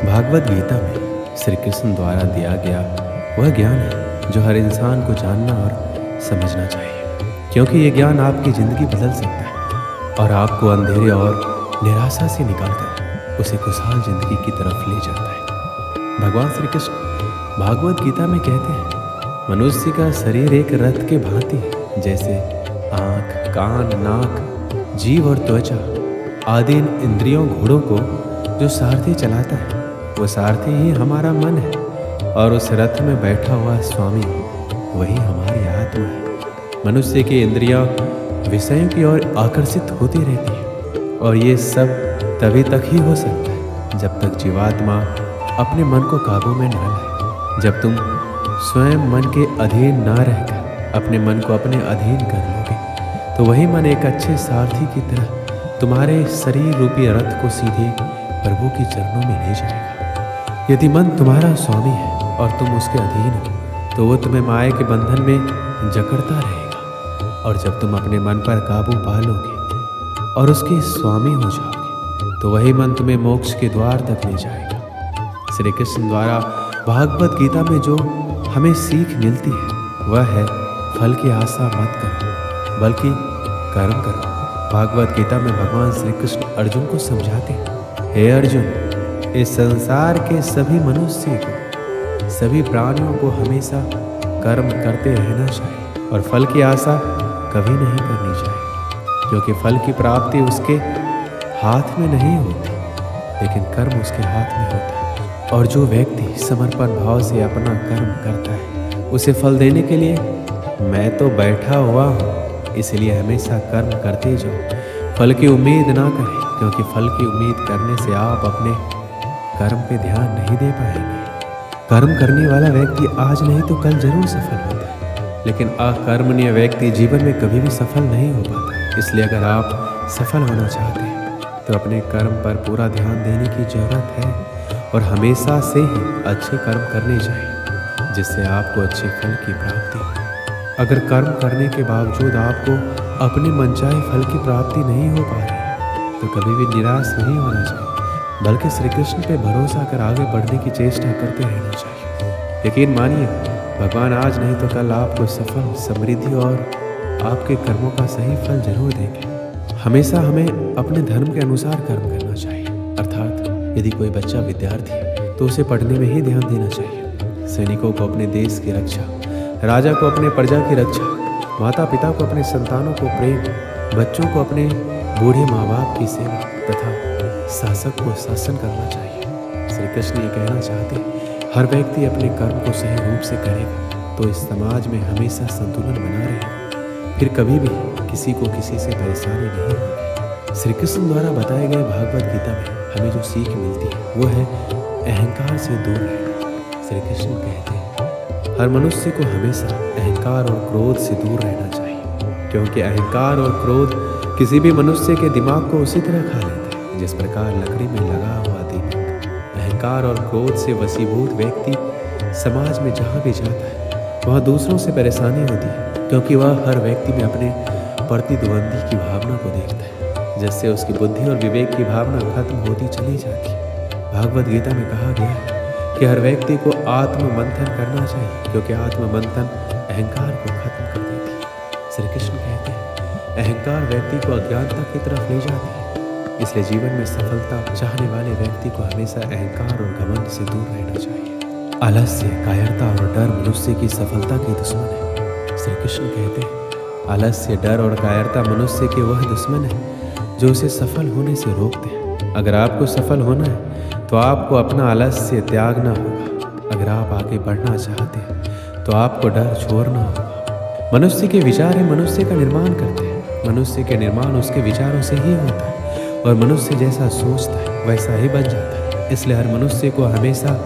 भागवत गीता में श्री कृष्ण द्वारा दिया गया वह ज्ञान है जो हर इंसान को जानना और समझना चाहिए, क्योंकि ये ज्ञान आपकी ज़िंदगी बदल सकता है और आपको अंधेरे और निराशा से निकालकर उसे खुशहाल जिंदगी की तरफ ले जाता है। भगवान श्री कृष्ण भागवत गीता में कहते हैं, मनुष्य का शरीर एक रथ के भांति है, जैसे आँख, कान, नाक, जीभ और त्वचा आदि इन इंद्रियों घोड़ों को जो सारथी चलाता है, वो सारथी ही हमारा मन है और उस रथ में बैठा हुआ स्वामी वही हमारी आत्मा है। मनुष्य की इंद्रियां विषयों की ओर आकर्षित होती रहती है और ये सब तभी तक ही हो सकता है जब तक जीवात्मा अपने मन को काबू में न लाए। जब तुम स्वयं मन के अधीन ना रहकर अपने मन को अपने अधीन कर लोगे तो वही मन एक अच्छे सारथी की तरह तुम्हारे शरीर रूपी रथ को सीधे प्रभु के चरणों में ले जाएगा। यदि मन तुम्हारा स्वामी है और तुम उसके अधीन हो तो वो तुम्हें माया के बंधन में जकड़ता रहेगा, और जब तुम अपने मन पर काबू पा लोगे और उसके स्वामी हो जाओगे तो वही मन तुम्हें मोक्ष के द्वार तक ले जाएगा। श्री कृष्ण द्वारा भागवत गीता में जो हमें सीख मिलती है वह है, फल की आशा मत करो बल्कि कर्म करो। भागवत गीता में भगवान श्री कृष्ण अर्जुन को समझाते हैं, हे अर्जुन, इस संसार के सभी मनुष्य को, सभी प्राणियों को हमेशा कर्म करते रहना चाहिए और फल की आशा कभी नहीं करनी चाहिए, क्योंकि फल की प्राप्ति उसके हाथ में नहीं होती, लेकिन कर्म उसके हाथ में होता है। और जो व्यक्ति समर्पण भाव से अपना कर्म करता है उसे फल देने के लिए मैं तो बैठा हुआ हूँ, इसलिए हमेशा कर्म करते जाओ, फल की उम्मीद ना करें, क्योंकि फल की उम्मीद करने से आप अपने कर्म पे ध्यान नहीं दे पाएंगे। कर्म करने वाला व्यक्ति आज नहीं तो कल जरूर सफल होता है, लेकिन अकर्मण्य व्यक्ति जीवन में कभी भी सफल नहीं हो पाता। इसलिए अगर आप सफल होना चाहते हैं तो अपने कर्म पर पूरा ध्यान देने की जरूरत है और हमेशा से ही अच्छे कर्म करने चाहिए, जिससे आपको अच्छे फल की प्राप्ति हो। अगर कर्म करने के बावजूद आपको अपने मनचाहे फल की प्राप्ति नहीं हो पा रही तो कभी भी निराश नहीं होना चाहिए, बल्कि श्री कृष्ण पे भरोसा कर आगे बढ़ने की चेष्टा करते रहना चाहिए। यकीन मानिए, भगवान आज नहीं तो कल आपको सफल, समृद्धि और आपके कर्मों का सही फल जरूर देंगे। हमेशा हमें अपने धर्म के अनुसार कर्म करना चाहिए, अर्थात यदि कोई बच्चा विद्यार्थी है तो उसे पढ़ने में ही ध्यान देना चाहिए। सैनिकों को अपने देश की रक्षा, राजा को अपने प्रजा की रक्षा, माता पिता को अपने संतानों को प्रेम, बच्चों को अपने बूढ़े माँ बाप की सेवा तथा शासक को शासन करना चाहिए। श्री कृष्ण ये कहना चाहते हैं, हर व्यक्ति अपने कर्म को सही रूप से करेगा तो इस समाज में हमेशा संतुलन बना रहेगा, फिर कभी भी किसी को किसी से परेशानी नहीं होगी। श्री कृष्ण द्वारा बताए गए भागवत गीता में हमें जो सीख मिलती है वो है अहंकार से दूर रहना। श्री कृष्ण कहते हैं, हर मनुष्य को हमेशा अहंकार और क्रोध से दूर रहना चाहिए, क्योंकि अहंकार और क्रोध किसी भी मनुष्य के दिमाग को उसी तरह खा लेता है जिस प्रकार लकड़ी में लगा हुआ दीपक। अहंकार और क्रोध से वशीभूत व्यक्ति समाज में जहाँ भी जाता है वहाँ दूसरों से परेशानी होती है, क्योंकि वह हर व्यक्ति में अपने प्रतिद्वंदी की भावना को देखता है, जिससे उसकी बुद्धि और विवेक की भावना खत्म होती चली जाती है। भागवत गीता में कहा गया है कि हर व्यक्ति को आत्ममंथन करना चाहिए, क्योंकि आत्ममंथन अहंकार को खत्म कर देती है। श्री कृष्ण कहते हैं, अहंकार व्यक्ति को अज्ञानता की तरफ ले जाती है, इसलिए जीवन में सफलता चाहने वाले व्यक्ति को हमेशा अहंकार और घमंड से दूर रहना चाहिए। आलस्य, कायरता और डर मनुष्य की सफलता के दुश्मन है। श्री कृष्ण कहते हैं, आलस्य, डर और कायरता मनुष्य के वह दुश्मन है जो उसे सफल होने से रोकते हैं। अगर आपको सफल होना है तो आपको अपना आलस्य त्यागना होगा। अगर आप आगे बढ़ना चाहते हैं तो आपको डर छोड़ना होगा। मनुष्य के विचार ही मनुष्य का निर्माण करते हैं। मनुष्य के निर्माण उसके विचारों से ही होता है और मनुष्य जैसा सोचता है वैसा ही बन जाता है। इसलिए हर मनुष्य को हमेशा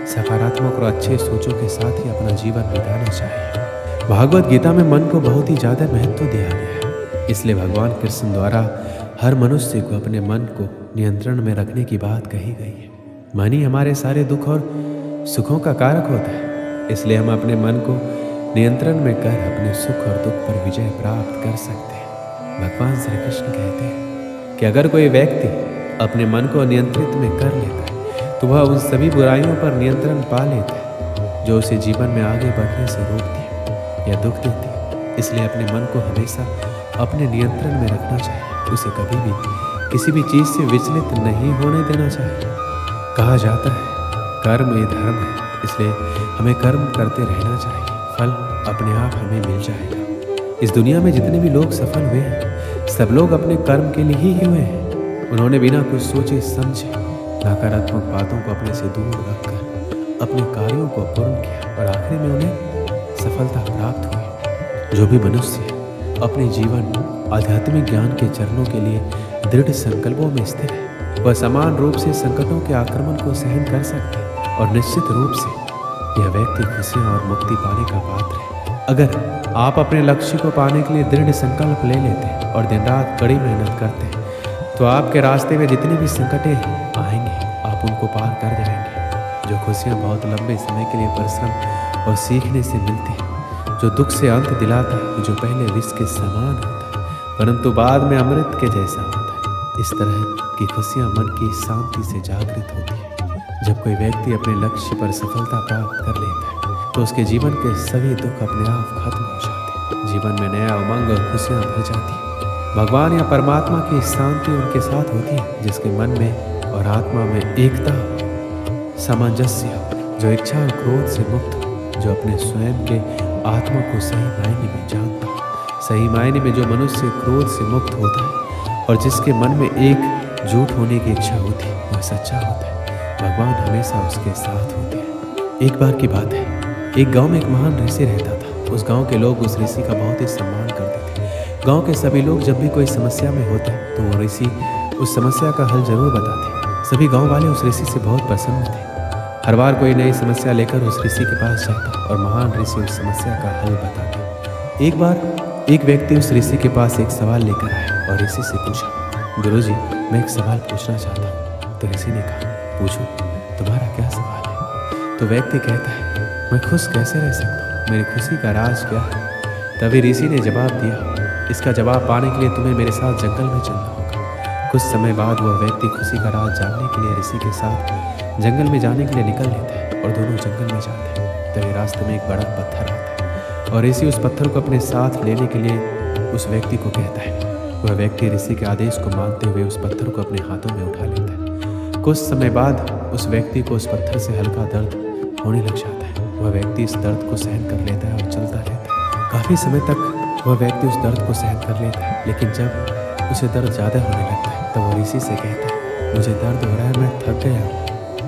सकारात्मक और अच्छे सोचों के साथ ही अपना जीवन बिताना चाहिए। भागवत गीता में मन को बहुत ही ज़्यादा महत्व दिया गया है, इसलिए भगवान कृष्ण द्वारा हर मनुष्य को अपने मन को नियंत्रण में रखने की बात कही गई है। मन ही हमारे सारे दुख और सुखों का कारक होता है, इसलिए हम अपने मन को नियंत्रण में कर अपने सुख और दुख पर विजय प्राप्त कर सकते हैं। भगवान श्री कृष्ण कहते हैं कि अगर कोई व्यक्ति अपने मन को नियंत्रित में कर लेता है तो वह उन सभी बुराइयों पर नियंत्रण पा लेता है जो उसे जीवन में आगे बढ़ने से रोकती है या दुख देती है। इसलिए अपने मन को हमेशा अपने नियंत्रण में रखना चाहिए, उसे कभी भी किसी भी चीज़ से विचलित नहीं होने देना चाहिए। कहा जाता है कर्म ये धर्म है, इसलिए हमें कर्म करते रहना चाहिए, फल अपने आप हमें मिल जाएगा। इस दुनिया में जितने भी लोग सफल हुए हैं सब लोग अपने कर्म के लिए ही हुए हैं। उन्होंने बिना कुछ सोचे समझे नकारात्मक बातों को अपने से दूर रखकर अपने कार्यों को पूर्ण किया और आखिर में उन्हें सफलता प्राप्त हुई। जो भी मनुष्य अपने जीवन आध्यात्मिक ज्ञान के चरणों के लिए दृढ़ संकल्पों में स्थिर है वह समान रूप से संकटों के आक्रमण को सहन कर सकता है और निश्चित रूप से यह व्यक्ति खुशियाँ और मुक्ति पाने का पात्र है। अगर आप अपने लक्ष्य को पाने के लिए दृढ़ संकल्प ले लेते हैं और दिन रात कड़ी मेहनत करते हैं तो आपके रास्ते में जितनी भी संकटें आएंगे आप उनको पार कर जाएंगे। जो खुशियाँ बहुत लंबे समय के लिए परिश्रम और सीखने से मिलती हैं, जो दुख से अंत दिलाता है, जो पहले विष के समान होता है परंतु बाद में अमृत के जैसा होता है, इस तरह की खुशियाँ मन की शांति से जागृत होती है। जब कोई व्यक्ति अपने लक्ष्य पर सफलता प्राप्त कर लेता है तो उसके जीवन के सभी दुख अपने आप खत्म हो जाते हैं, जीवन में नया उमंग और खुशियाँ भर जाती हैं। भगवान या परमात्मा की शांति उनके साथ होती है जिसके मन में और आत्मा में एकता हो, सामंजस्य हो, जो इच्छा और क्रोध से मुक्त हो, जो अपने स्वयं के आत्मा को सही मायने में जानता हो। सही मायने में जो मनुष्य क्रोध से मुक्त होता है और जिसके मन में एकजुट होने की इच्छा होती है वह सच्चा होता है। भगवान हमेशा उसके साथ होते हैं। एक बार की बात है, एक गांव में एक महान ऋषि रहता था। उस गांव के लोग उस ऋषि का बहुत ही सम्मान करते थे। गांव के सभी लोग जब भी कोई समस्या में होते तो वो ऋषि उस समस्या का हल जरूर बताते। सभी गांव वाले उस ऋषि से बहुत प्रसन्न थे। हर बार कोई नई समस्या लेकर उस ऋषि के पास जाता और महान ऋषि उस समस्या का हल बताते। एक बार एक व्यक्ति उस ऋषि के पास एक सवाल लेकर आया और ऋषि से पूछा, गुरुजी मैं एक सवाल पूछना चाहता हूँ। तो ऋषि ने कहा, पूछो तुम्हारा क्या सवाल है। तो व्यक्ति कहता है, मैं खुश कैसे रह सकता हूँ, मेरी खुशी का राज क्या है। तभी ऋषि ने जवाब दिया, इसका जवाब पाने के लिए तुम्हें मेरे साथ जंगल में चलना होगा। कुछ समय बाद वह व्यक्ति खुशी का राज जानने के लिए ऋषि के साथ जंगल में जाने के लिए निकल लेता है और दोनों जंगल में जाते हैं। तभी रास्ते में एक बड़ा पत्थर आता है और ऋषि उस पत्थर को अपने साथ लेने के लिए उस व्यक्ति को कहता है। वह व्यक्ति ऋषि के आदेश को मानते हुए उस पत्थर को अपने हाथों में उठा लेता है। कुछ समय बाद उस व्यक्ति को उस पत्थर से हल्का दर्द होने लग जाता है। वह व्यक्ति इस दर्द को सहन कर लेता है और चलता रहता है। काफ़ी समय तक वह व्यक्ति उस दर्द को सहन कर लेता है, लेकिन जब उसे दर्द ज़्यादा होने लगता है तब वो ऋषि से कहता है, मुझे दर्द हो रहा है, मैं थक गया हूँ।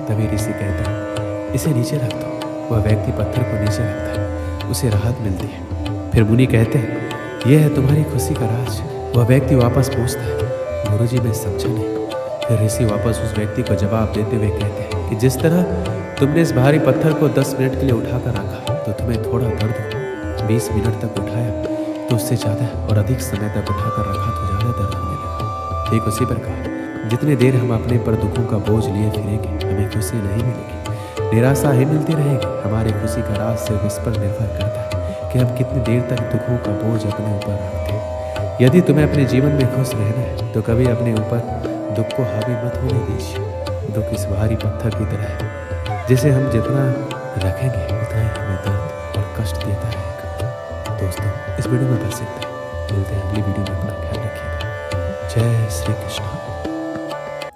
तभी ऋषि कहता है, इसे नीचे रख दो। वह व्यक्ति पत्थर को नीचे रखता है, उसे राहत मिलती है। फिर मुनि कहते हैं, यह है तुम्हारी खुशी का राज। वह व्यक्ति वापस पूछता है, गुरुजी मैं समझा नहीं। फिर ऋषि वापस उस व्यक्ति को जवाब देते हुए कहते हैं कि जिस तरह तुमने इस भारी पत्थर को 10 मिनट के लिए उठाकर रखा तो तुम्हें थोड़ा दर्द हुआ, 20 मिनट तक उठाया तो उससे ज़्यादा और अधिक समय तक उठाकर रखा तो ज़्यादा दर्द होने लगा। ठीक उसी प्रकार जितनी देर हम अपने पर दुखों का बोझ लिए फिरेंगे हमें खुशी नहीं मिलेगी, निराशा ही मिलती रहेगी। हमारी खुशी का राज सिर्फ इस पर निर्भर करता है कि हम कितनी देर तक दुखों का बोझ अपने ऊपर रखते हैं। यदि तुम्हें अपने जीवन में खुश रहना है तो कभी अपने ऊपर दुख को हावी मत होने दीजिए। दुख इस भारी पत्थर की तरह है, जिसे हम जितना रखेंगे उतना ही हमें दर्द और कष्ट देता रहेगा। दोस्तों इस वीडियो में बस इतना ही। मिलते हैं अगली वीडियो में, अपना ख्याल रखिएगा। जय श्री कृष्ण।